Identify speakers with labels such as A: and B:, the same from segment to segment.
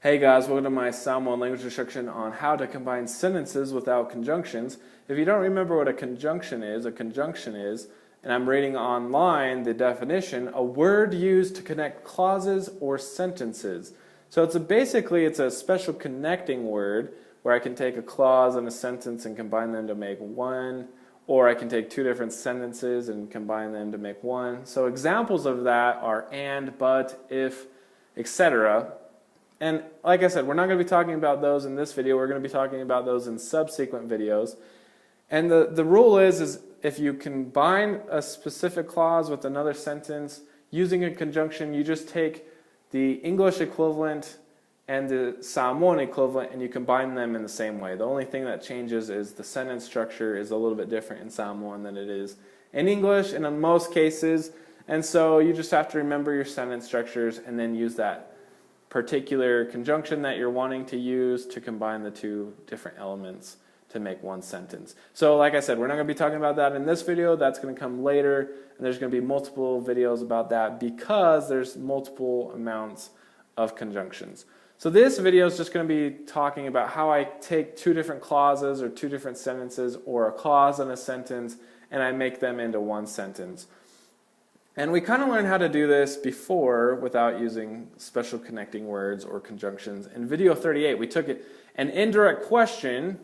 A: Hey guys, welcome to my Samoan language instruction on how to combine sentences without conjunctions. If you don't remember what a conjunction is, and I'm reading online the definition, a word used to connect clauses or sentences. So basically it's a special connecting word where I can take a clause and a sentence and combine them to make one, or I can take two different sentences and combine them to make one. So examples of that are and, but, if, etc. And like I said, we're not going to be talking about those in this video. We're going to be talking about those in subsequent videos. And the rule is if you combine a specific clause with another sentence using a conjunction, you just take the English equivalent and the Samoan equivalent and you combine them in the same way. The only thing that changes is the sentence structure is a little bit different in Samoan than it is in English and in most cases. And so you just have to remember your sentence structures and then use that particular conjunction that you're wanting to use to combine the two different elements to make one sentence. So like I said, we're not going to be talking about that in this video. That's going to come later, and there's going to be multiple videos about that because there's multiple amounts of conjunctions. So this video is just going to be talking about how I take two different clauses or two different sentences or a clause and a sentence and I make them into one sentence. And we kind of learned how to do this before without using special connecting words or conjunctions. In video 38, we took an indirect question,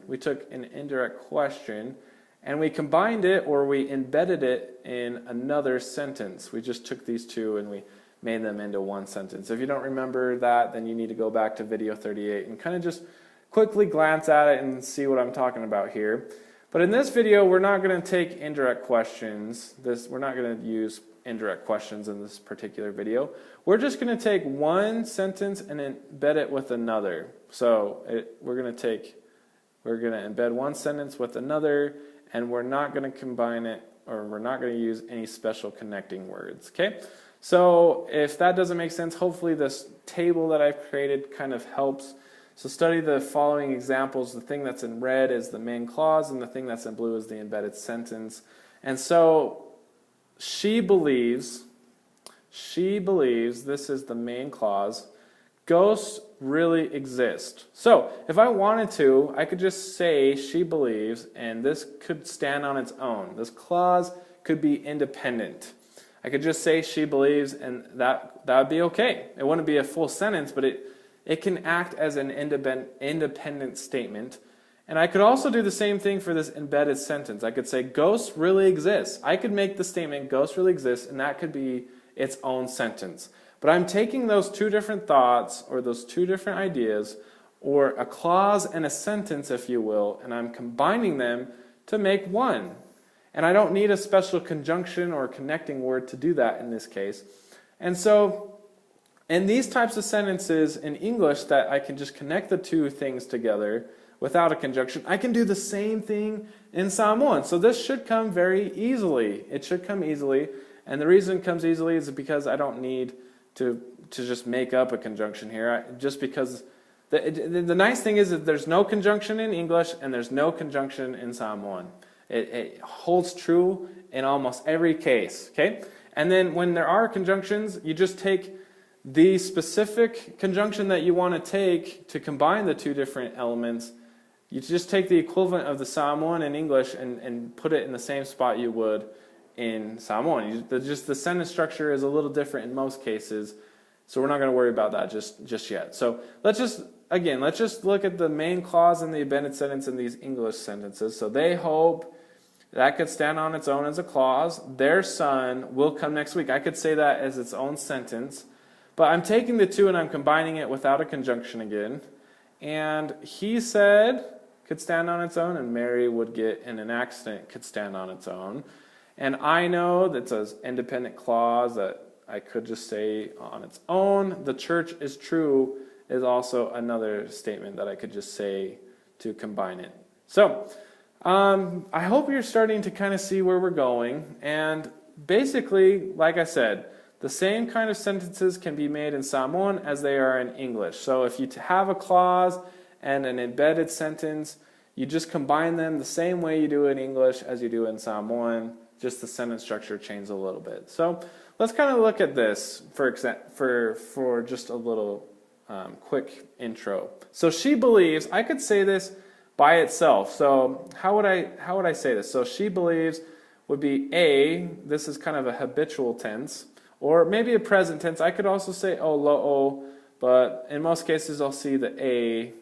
A: and we combined it or we embedded it in another sentence. We just took these two and we made them into one sentence. If you don't remember that, then you need to go back to video 38 and kind of just quickly glance at it and see what I'm talking about here. But in this video, we're not going to take indirect questions. We're not going to use indirect questions in this particular video. We're just going to take one sentence and embed it with another. So we're going to embed one sentence with another, and we're not going to combine it, or we're not going to use any special connecting words. Okay? So if that doesn't make sense, hopefully this table that I've created kind of helps. So study the following examples. The thing that's in red is the main clause, and the thing that's in blue is the embedded sentence. And so she believes, this is the main clause, ghosts really exist. So if I wanted to, I could just say she believes, and this could stand on its own. This clause could be independent. I could just say she believes, and that would be okay. It wouldn't be a full sentence, but it can act as an independent statement. And I could also do the same thing for this embedded sentence. I could say ghosts really exist. I could make the statement ghosts really exist, and that could be its own sentence. But I'm taking those two different thoughts or those two different ideas or a clause and a sentence, if you will, and I'm combining them to make one. And I don't need a special conjunction or connecting word to do that in this case. And so in these types of sentences in English that I can just connect the two things together without a conjunction, I can do the same thing in Samoan. So this should come very easily. It should come easily. And the reason it comes easily is because I don't need to just make up a conjunction here. Just because the nice thing is that there's no conjunction in English and there's no conjunction in Samoan. It holds true in almost every case. Okay? And then when there are conjunctions, you just take the specific conjunction that you want to take to combine the two different elements. You just take the equivalent of the Samoan in English and put it in the same spot you would in Samoan. Just the sentence structure is a little different in most cases, so we're not going to worry about that just yet. So let's just look at the main clause and the embedded sentence in these English sentences. So they hope that could stand on its own as a clause. Their son will come next week. I could say that as its own sentence, but I'm taking the two and I'm combining it without a conjunction again. And he said could stand on its own, and Mary would get in an accident could stand on its own. And I know that's an independent clause that I could just say on its own. The church is true is also another statement that I could just say to combine it. So I hope you're starting to kind of see where we're going. And basically, like I said, the same kind of sentences can be made in Samoan as they are in English. So if you have a clause and an embedded sentence, you just combine them the same way you do in English as you do in Samoan, just the sentence structure changes a little bit. So let's kind of look at this for just a little quick intro. So she believes, I could say this by itself. So how would I say this? So she believes would be A, this is kind of a habitual tense, or maybe a present tense. I could also say o lo'o, but in most cases I'll see the A.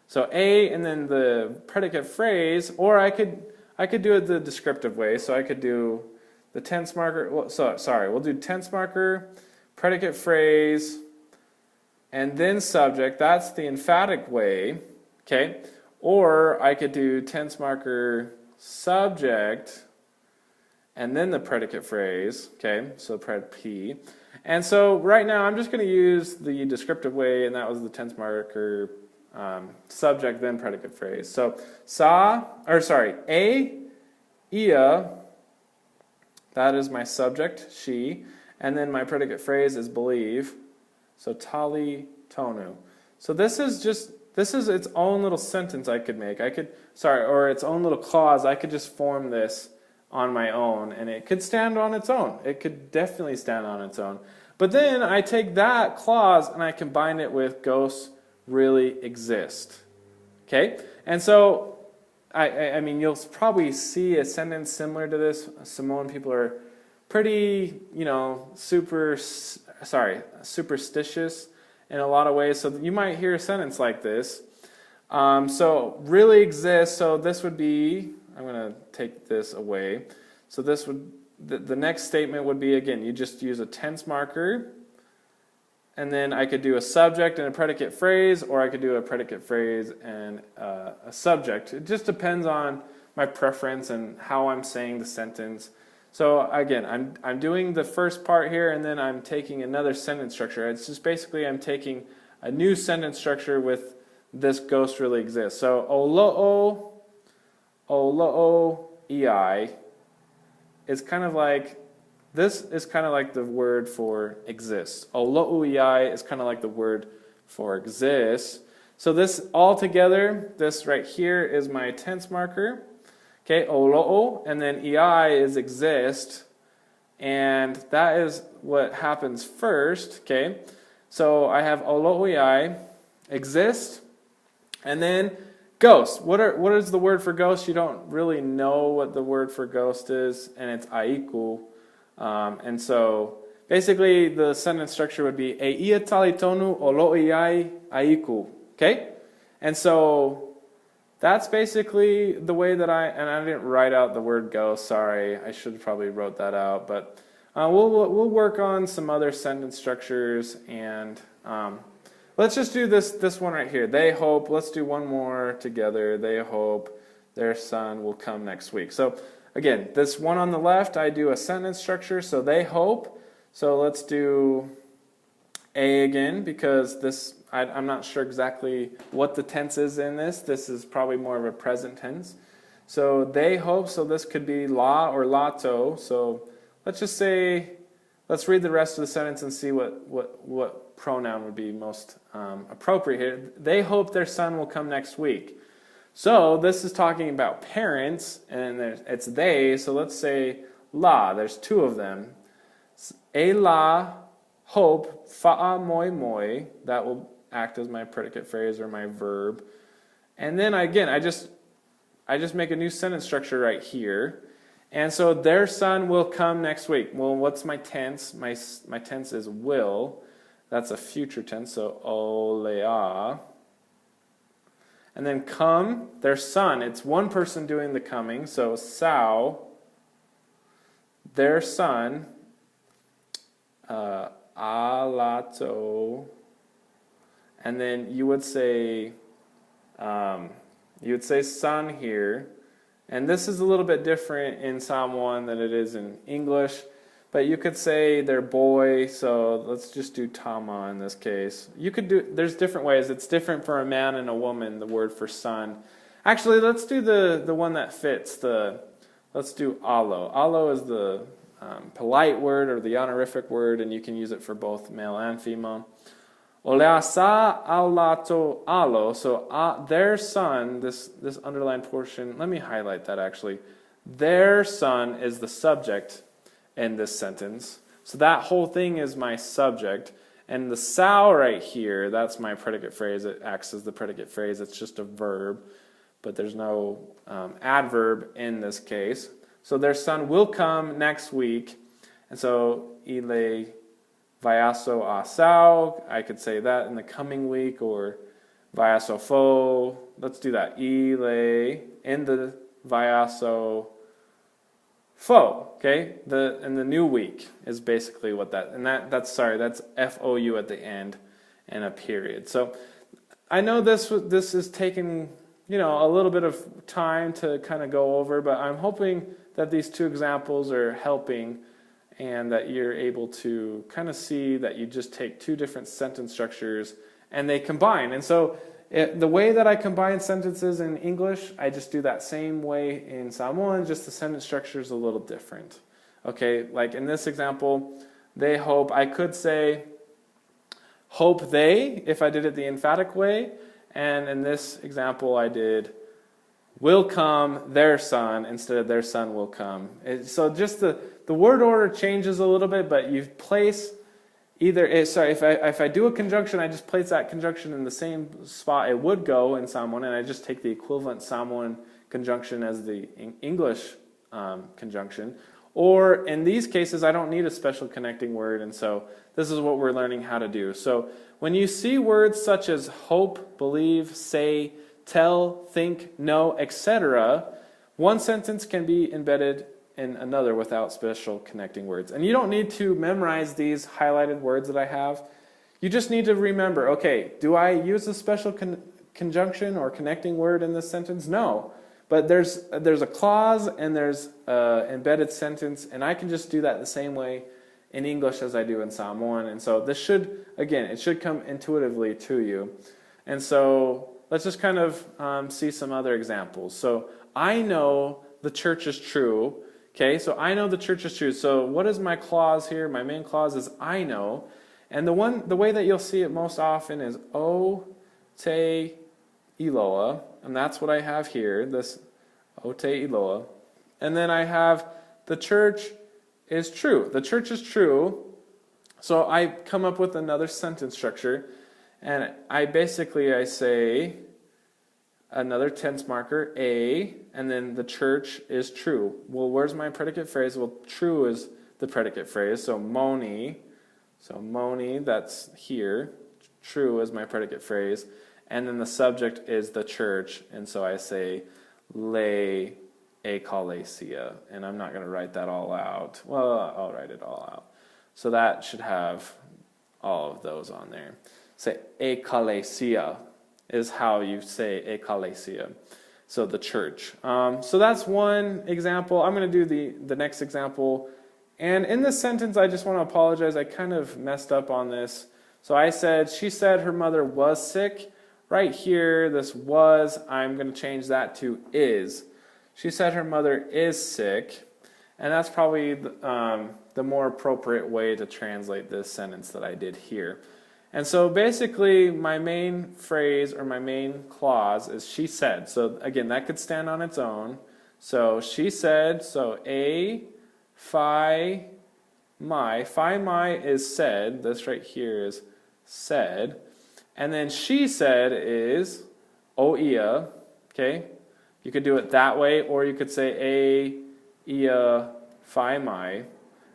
A: So A and then the predicate phrase, or I could do it the descriptive way. So I could do the tense marker, we'll do tense marker, predicate phrase, and then subject. That's the emphatic way, okay? Or I could do tense marker, subject, and then the predicate phrase, okay? So pred P. And so right now I'm just going to use the descriptive way, and that was the tense marker, subject, then predicate phrase. So A, ia, that is my subject, she, and then my predicate phrase is believe. So tali tonu. So this is its own little sentence I could make. Or its own little clause. I could just form this on my own, and it could stand on its own. It could definitely stand on its own. But then I take that clause and I combine it with ghosts really exist. Okay? And so, I mean, you'll probably see a sentence similar to this. Samoan people are pretty, superstitious in a lot of ways. So you might hear a sentence like this. So really exists. So this would be, I'm going to take this away. So this would, the next statement would be, again, you just use a tense marker. And then I could do a subject and a predicate phrase, or I could do a predicate phrase and a subject. It just depends on my preference and how I'm saying the sentence. So again, I'm doing the first part here, and then I'm taking another sentence structure. It's just basically I'm taking a new sentence structure with this ghost really exists. So o ei is kind of like, this is kind of like the word for exists. O ei is kind of like the word for exists. So this all together, this right here is my tense marker. Okay, o, and then ei is exist, and that is what happens first. Okay, so I have o ei, exist, and then ghost. What is the word for ghost? You don't really know what the word for ghost is, and it's aiku. And so basically the sentence structure would be e ia talitonu o ei aiku. Okay, and so that's basically the way that and I didn't write out the word ghost, sorry, I should have probably wrote that out, but we'll work on some other sentence structures, and let's just do this one right here. They hope, let's do one more together. They hope their son will come next week. So again, this one on the left, I do a sentence structure, so they hope. So let's do A again, because this, I'm not sure exactly what the tense is in this. This is probably more of a present tense. So they hope, so this could be la or lato. So let's just say, let's read the rest of the sentence and see what pronoun would be most appropriate here. They hope their son will come next week. So this is talking about parents, and it's they, so let's say la, there's two of them. E la hope, fa'a moi moi, that will act as my predicate phrase or my verb. And then again, I just make a new sentence structure right here. And so their son will come next week. Well, what's my tense? My tense is will. That's a future tense, so olea. And then come, their son. It's one person doing the coming, so sao, their son, alato, and then you would say son here, and this is a little bit different in Samoan than it is in English, but you could say their boy, so let's just do tama in this case. You could do, there's different ways. It's different for a man and a woman, the word for son. Actually, let's do the one that fits. Let's do alo. Alo is the polite word or the honorific word, and you can use it for both male and female. Oleasa alato alo, so their son, this underlined portion, let me highlight that actually. Their son is the subject in this sentence. So that whole thing is my subject. And the sao right here, that's my predicate phrase. It acts as the predicate phrase. It's just a verb, but there's no adverb in this case. So their son will come next week. And so, ile vayaso a sao, I could say that in the coming week, or vayaso fo. Let's do that. Ile in the vayaso fo. Okay, in the new week is basically what that, and that's FOU at the end and a period. So I know this is taking a little bit of time to kind of go over, but I'm hoping that these two examples are helping, and that you're able to kind of see that you just take two different sentence structures and they combine. And so the way that I combine sentences in English, I just do that same way in Samoan, just the sentence structure is a little different. Okay, like in this example, they hope, I could say hope they, if I did it the emphatic way, and in this example I did will come their son instead of their son will come. So just the word order changes a little bit, but you place if I do a conjunction, I just place that conjunction in the same spot it would go in Samoan, and I just take the equivalent Samoan conjunction as the English conjunction. Or in these cases, I don't need a special connecting word, and so this is what we're learning how to do. So when you see words such as hope, believe, say, tell, think, know, etc., one sentence can be embedded in another without special connecting words. And you don't need to memorize these highlighted words that I have. You just need to remember, okay, do I use a special conjunction or connecting word in this sentence? No. But there's a clause and there's an embedded sentence, and I can just do that the same way in English as I do in Samoan. And so this should, again, it should come intuitively to you. And so let's just kind of see some other examples. So I know the church is true. Okay, so I know the church is true. So what is my clause here? My main clause is I know. And the way that you'll see it most often is o te iloa. And that's what I have here, this o te iloa. And then I have the church is true. The church is true. So I come up with another sentence structure. And I say another tense marker, a, and then the church is true. Well, where's my predicate phrase? Well, true is the predicate phrase. So moni, that's here. True is my predicate phrase. And then the subject is the church. And so I say le ekklesia. And I'm not going to write that all out. Well, I'll write it all out. So that should have all of those on there. Say ekklesia is how you say ekklesia. So the church. So that's one example. I'm going to do the next example. And in this sentence, I just want to apologize. I kind of messed up on this. So she said her mother was sick. Right here, this was, I'm going to change that to is. She said her mother is sick. And that's probably the more appropriate way to translate this sentence that I did here. And so basically my main phrase or my main clause is she said. So again, that could stand on its own. So she said, so phi mai is said. This right here is said. And then she said is oia. Okay? You could do it that way, or you could say phi mai.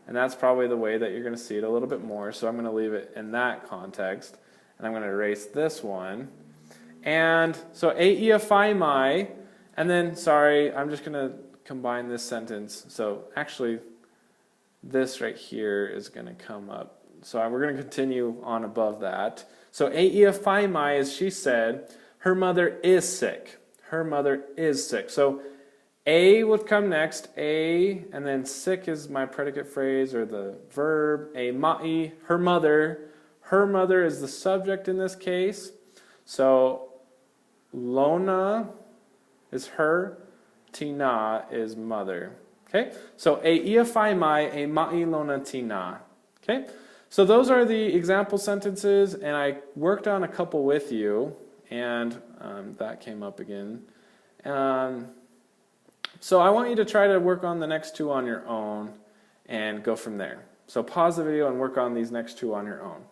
A: And that's probably the way that you're going to see it a little bit more. So I'm going to leave it in that context. And I'm going to erase this one. And so phi mai. And then, sorry, I'm just going to combine this sentence. So actually, this right here is going to come up. So we're going to continue on above that. So phi mai is she said, her mother is sick. Her mother is sick. So a would come next, and then sick is my predicate phrase or the verb. Mai, her mother. Her mother is the subject in this case. So Lona is her, Tina is mother. Okay? So phi mai, mai Lona Tina. Okay? So those are the example sentences, and I worked on a couple with you, and that came up again. So I want you to try to work on the next two on your own and go from there. So pause the video and work on these next two on your own.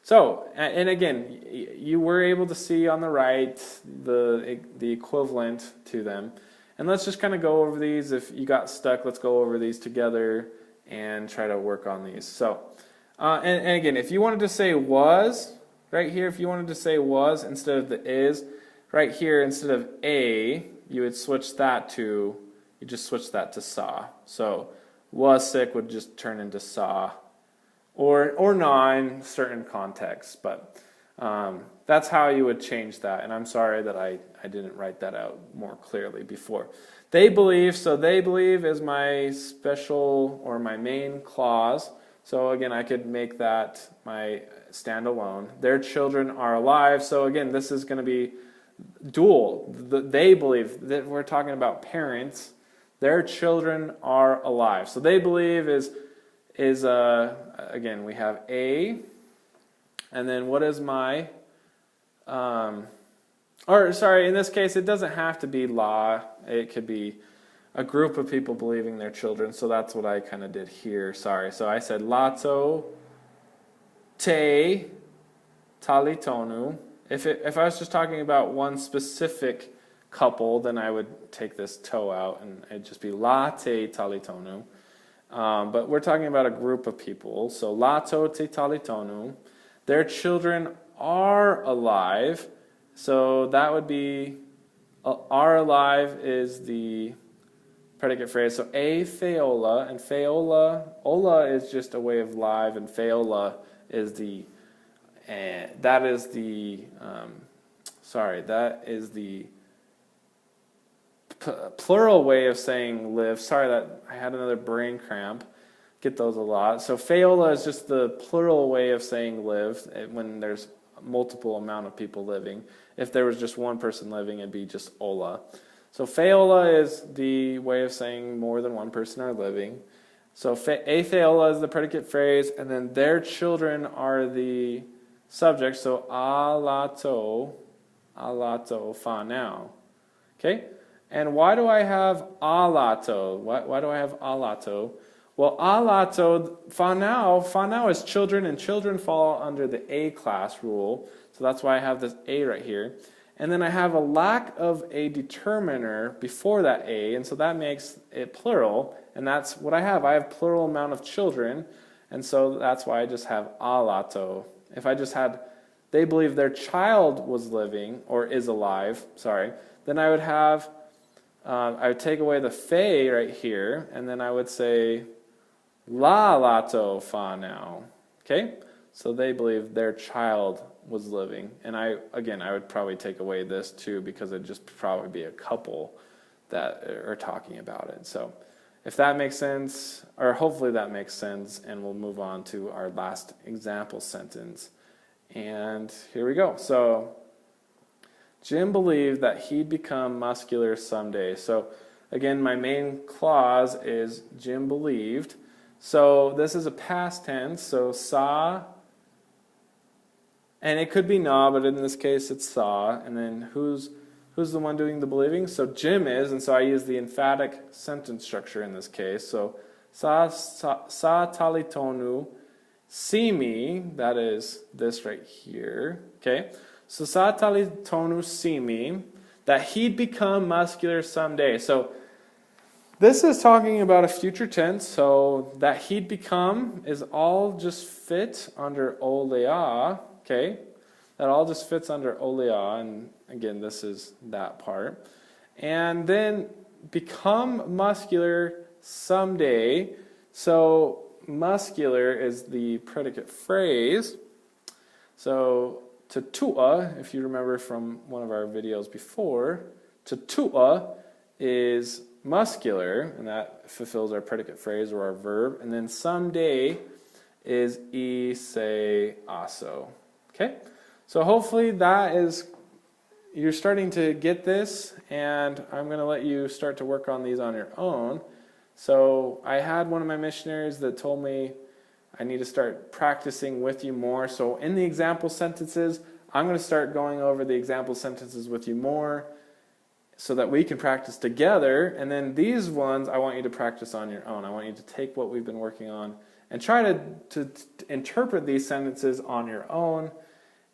A: So, and again, you were able to see on the right the equivalent to them. And let's just kind of go over these. If you got stuck, let's go over these together and try to work on these. So, and again, if you wanted to say was, right here, if you wanted to say was instead of the is, right here, instead of a, you would switch that to, you just switch that to saw. So, was sick would just turn into saw. Or not in certain contexts, but that's how you would change that. And I'm sorry that I didn't write that out more clearly before. They believe, so they believe is my special or my main clause. So again, I could make that my standalone. Their children are alive. So again, this is going to be dual. They believe that we're talking about parents. Their children are alive. So they believe is again, we have a, and then what is my, or sorry, in this case, it doesn't have to be law. It could be a group of people believing their children. So that's what I kind of did here. Sorry. So I said lato te talitonu. If I was just talking about one specific couple, then I would take this to out and it'd just be la te talitonu. But we're talking about a group of people. So lato te talitonu. Their children are alive. So that would be are alive is the predicate phrase. So a theola, and theola, ola is just a way of live, and theola is the that is the plural way of saying live. Sorry that I had another brain cramp. Get those a lot. So theola is just the plural way of saying live when there's multiple amount of people living. If there was just one person living, it'd be just ola. So theola is the way of saying more than one person are living. So a theola is the predicate phrase, and then their children are the subject. So alato fa now. Okay? And why do I have alato? Why do I have alato? Well, alato, fa now is children, and children fall under the A class rule. So that's why I have this A right here. And then I have a lack of a determiner before that A, and so that makes it plural, and that's what I have. I have plural amount of children, and so that's why I just have alato. If I just had, they believe their child was living, or is alive, sorry, then I would have, I would take away the fe right here, and then I would say la lato fa now. Okay? So they believe their child was living. And I would probably take away this too, because it'd just probably be a couple that are talking about it. So if that makes sense, or hopefully that makes sense, and we'll move on to our last example sentence. And here we go. So Jim believed that he'd become muscular someday. So again, my main clause is Jim believed. So this is a past tense, so saw, and it could be na, but in this case it's saw. And then who's the one doing the believing? So Jim is, and so I use the emphatic sentence structure in this case. So sa talitonu simi, that is this right here. Okay, so sa talitonu simi, that he'd become muscular someday. So this is talking about a future tense, so that he'd become is all just fit under olea, okay? That all just fits under olea, and again, this is that part. And then become muscular someday. So muscular is the predicate phrase. So tatua, if you remember from one of our videos before, tatua is muscular, and that fulfills our predicate phrase or our verb. And then someday is se aso. Okay? So hopefully that is, you're starting to get this, and I'm going to let you start to work on these on your own. So I had one of my missionaries that told me I need to start practicing with you more. So in the example sentences, I'm going to start going over the example sentences with you more, so that we can practice together. And then these ones, I want you to practice on your own. I want you to take what we've been working on and try to interpret these sentences on your own.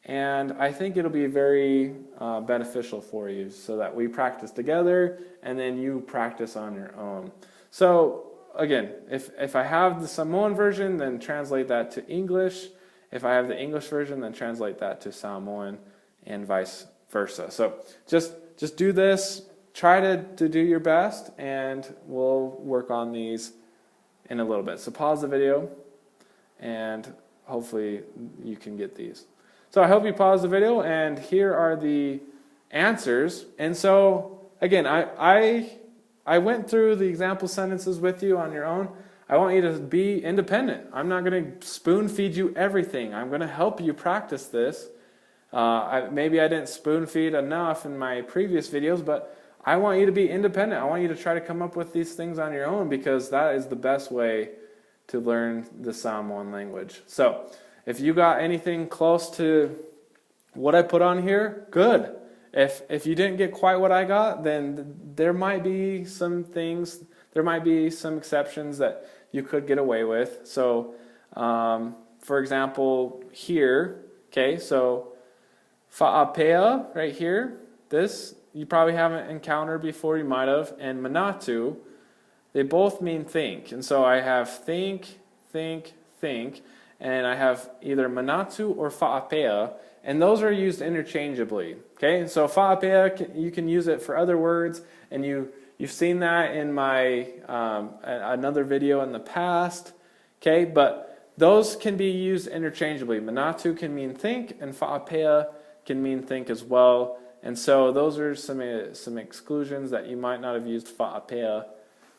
A: And I think it'll be very beneficial for you, so that we practice together and then you practice on your own. So again, if I have the Samoan version, then translate that to English. If I have the English version, then translate that to Samoan, and vice versa. So just do this, try to do your best, and we'll work on these in a little bit. So pause the video, and hopefully you can get these. So I hope you pause the video, and here are the answers. And so again, I went through the example sentences with you on your own. I want you to be independent. I'm not going to spoon feed you everything. I'm going to help you practice this. Maybe I didn't spoon feed enough in my previous videos, but I want you to be independent. I want you to try to come up with these things on your own, because that is the best way to learn the Samoan language. So if you got anything close to what I put on here, good. If you didn't get quite what I got, then there might be some things, there might be some exceptions that you could get away with. So, for example, here, okay, so fa'apea right here, this you probably haven't encountered before, you might have, and manatu, they both mean think. And so I have think, think, think, and I have either manatu or fa'apea, and those are used interchangeably. Okay, so fa'apea, you can use it for other words, and you've seen that in my another video in the past. Okay, but those can be used interchangeably. Manatu can mean think, and fa'apea can mean think as well. And so those are some exclusions that you might not have used fa'apea.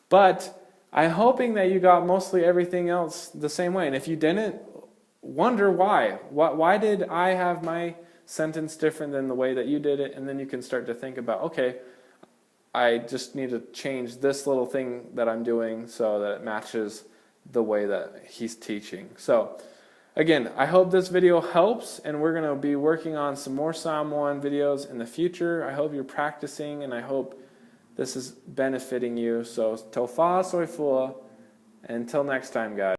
A: But I'm hoping that you got mostly everything else the same way. And if you didn't, wonder why. Why did I have my sentence different than the way that you did it? And then you can start to think about, okay, I just need to change this little thing that I'm doing so that it matches the way that he's teaching. So again, I hope this video helps, and we're going to be working on some more Samoan videos in the future. I hope you're practicing, and I hope this is benefiting you. So, tofa soifua. Until next time, guys.